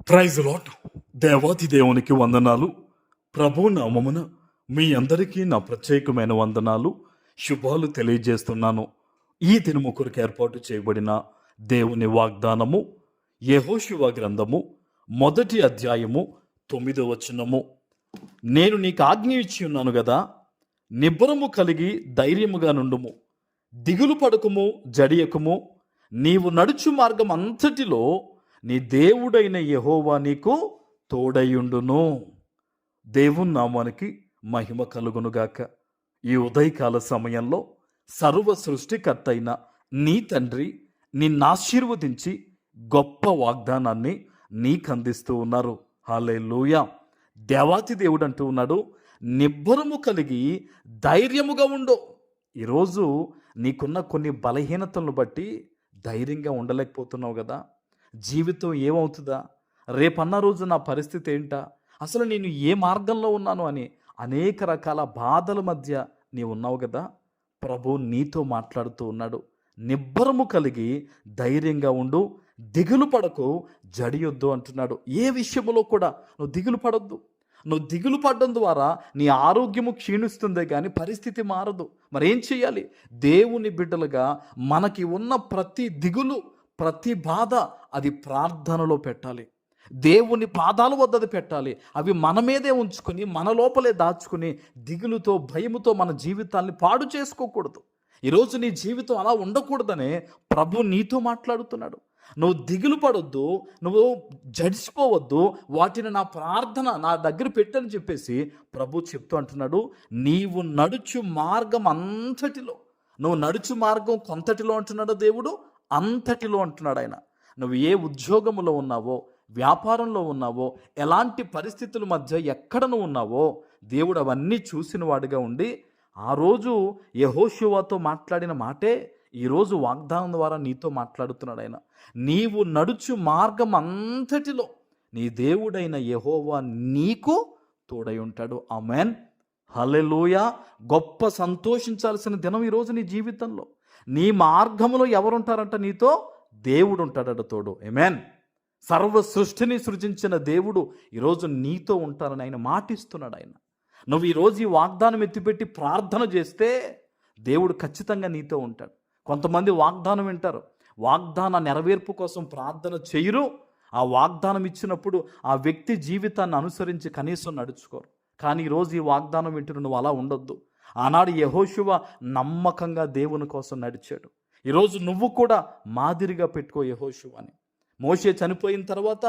Praise lot. దేవాతి దేవునికి వందనాలు. ప్రభు నామమున మీ అందరికీ నా ప్రత్యేకమైన వందనాలు, శుభాలు తెలియజేస్తున్నాను. ఈ దినము కొరకు ఏర్పాటు చేయబడిన దేవుని వాగ్దానము యెహోషువ గ్రంథము 1వ అధ్యాయము 9వ వచనము. నేను నీకు ఆజ్ఞ ఇచ్చి ఉన్నాను గదా, నిబ్బరము కలిగి ధైర్యముగా నుండుము, దిగులు పడకుము, జడియకుము. నీవు నడుచు మార్గం అంతటిలో నీ దేవుడైన యెహోవా నీకు తోడయుండును. దేవుని నామానికి మహిమ కలుగునుగాక. ఈ ఉదయకాల సమయంలో సర్వ సృష్టికర్త అయిన నీ తండ్రి నిన్నాశీర్వదించి గొప్ప వాగ్దానాన్ని నీకు అందిస్తూ ఉన్నారు. హల్లెలూయా. దేవాతి దేవుడు అంటూ ఉన్నాడు, నిబ్బరము కలిగి ధైర్యముగా ఉండు. ఈరోజు నీకున్న కొన్ని బలహీనతలను బట్టి ధైర్యంగా ఉండలేకపోతున్నావు కదా. జీవితం ఏమవుతుందా, రేపన్న రోజు నా పరిస్థితి ఏంటా, అసలు నేను ఏ మార్గంలో ఉన్నాను అని అనేక రకాల బాధల మధ్య నీవు ఉన్నావు కదా. ప్రభు నీతో మాట్లాడుతూ ఉన్నాడు, నిబ్బరము కలిగి ధైర్యంగా ఉండు, దిగులు పడకు, జడియొద్దు అంటున్నాడు. ఏ విషయంలో కూడా నువ్వు దిగులు పడొద్దు. నువ్వు దిగులు పడడం ద్వారా నీ ఆరోగ్యము క్షీణిస్తుందే కానీ పరిస్థితి మారదు. మరేం చేయాలి? దేవుని బిడ్డలుగా మనకి ఉన్న ప్రతి దిగులు, ప్రతి బాధ అది ప్రార్థనలో పెట్టాలి. దేవుని పాదాల వద్దది పెట్టాలి. అవి మన మీదే ఉంచుకొని మన లోపలే దాచుకుని దిగులుతో, భయముతో మన జీవితాన్ని పాడు చేసుకోకూడదు. ఈరోజు నీ జీవితం అలా ఉండకూడదనే ప్రభు నీతో మాట్లాడుతున్నాడు. నువ్వు దిగులు పడొద్దు, నువ్వు జడిసిపోవద్దు, వాటిని నా ప్రార్థన నా దగ్గర పెట్టని చెప్పేసి ప్రభు చెప్తూ అంటున్నాడు. నీవు నడుచు మార్గం అంతటిలో, నువ్వు నడుచు మార్గం కొంతటిలో అంటున్నాడు దేవుడు, అంతటిలో అంటున్నాడు ఆయన. నువ్వు ఏ ఉద్యోగంలో ఉన్నావో, వ్యాపారంలో ఉన్నావో, ఎలాంటి పరిస్థితుల మధ్య ఎక్కడ నువ్వు ఉన్నావో దేవుడు అవన్నీ చూసిన వాడిగా ఉండి ఆ రోజు యెహోషువతో మాట్లాడిన మాటే ఈరోజు వాగ్దానం ద్వారా నీతో మాట్లాడుతున్నాడు ఆయన. నీవు నడుచు మార్గం అంతటిలో నీ దేవుడైన యెహోవా నీకు తోడై ఉంటాడు. ఆమేన్. హల్లెలూయా. గొప్ప సంతోషించాల్సిన దినం ఈరోజు నీ జీవితంలో. నీ మార్గంలో ఎవరుంటారంట? నీతో దేవుడు ఉంటాడట తోడు. ఆమేన్. సర్వ సృష్టిని సృజించిన దేవుడు ఈరోజు నీతో ఉంటారని ఆయన మాటిస్తున్నాడు. ఆయన నువ్వు ఈరోజు ఈ వాగ్దానం ఎత్తిపెట్టి ప్రార్థన చేస్తే దేవుడు ఖచ్చితంగా నీతో ఉంటాడు. కొంతమంది వాగ్దానం వింటారు, వాగ్దాన నెరవేర్పు కోసం ప్రార్థన చేయరు. ఆ వాగ్దానం ఇచ్చినప్పుడు ఆ వ్యక్తి జీవితాన్ని అనుసరించి కనీసం నడుచుకోరు. కానీ ఈరోజు ఈ వాగ్దానం వింటున్న నువ్వు అలా ఉండొద్దు. ఆనాడు యెహోషువ నమ్మకంగా దేవుని కోసం నడిచాడు. ఈరోజు నువ్వు కూడా మాదిరిగా పెట్టుకో యెహోషువని. మోషే చనిపోయిన తర్వాత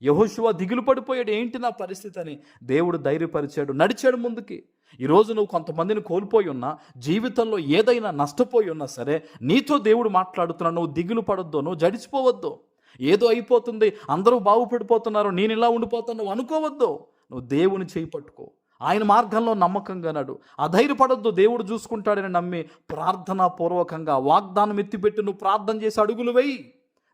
యెహోషువ దిగులు పడిపోయాడు, ఏంటి నా పరిస్థితి అని. దేవుడు ధైర్యపరిచాడు, నడిచాడు ముందుకి. ఈరోజు నువ్వు కొంతమందిని కోల్పోయి ఉన్నా, జీవితంలో ఏదైనా నష్టపోయి ఉన్నా సరే నీతో దేవుడు మాట్లాడుతున్నాడు. నువ్వు దిగులు పడొద్దు, నువ్వు జడిచిపోవద్దు. ఏదో అయిపోతుంది, అందరూ బాగుపడిపోతున్నారు, నేను ఇలా ఉండిపోతాను నువ్వు అనుకోవద్దు. నువ్వు దేవుని చేయి పట్టుకో, ఆయన మార్గంలో నమ్మకంగా నడు. అధైర్యపడొద్దు, దేవుడు చూసుకుంటాడని నమ్మి ప్రార్థనా పూర్వకంగా వాగ్దానం ఎత్తిపెట్టి నువ్వు ప్రార్థన చేసి అడుగులు వేయి.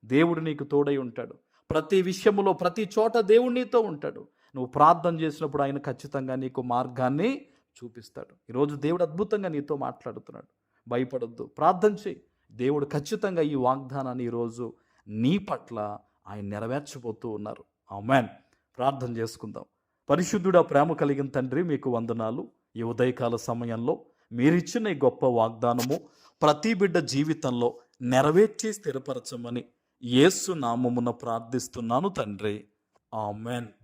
దేవుడు నీకు తోడై ఉంటాడు. ప్రతి విషయంలో, ప్రతి చోట దేవుడు నీతో ఉంటాడు. నువ్వు ప్రార్థన చేసినప్పుడు ఆయన ఖచ్చితంగా నీకు మార్గాన్ని చూపిస్తాడు. ఈరోజు దేవుడు అద్భుతంగా నీతో మాట్లాడుతున్నాడు. భయపడొద్దు, ప్రార్థన చేయి. దేవుడు ఖచ్చితంగా ఈ వాగ్దానాన్ని ఈరోజు నీ పట్ల ఆయన నెరవేర్చబోతూ ఉన్నారు. ఆమేన్. ప్రార్థన చేసుకుందాం. పరిశుద్ధుడా, ప్రేమ కలిగిన తండ్రి, మీకు వందనాలు. ఈ ఉదయకాల సమయంలో మీరిచ్చిన ఈ గొప్ప వాగ్దానము ప్రతి బిడ్డ జీవితంలో నెరవేర్చి స్థిరపరచమని యేసు నామమున ప్రార్థిస్తున్నాను తండ్రి. ఆమేన్.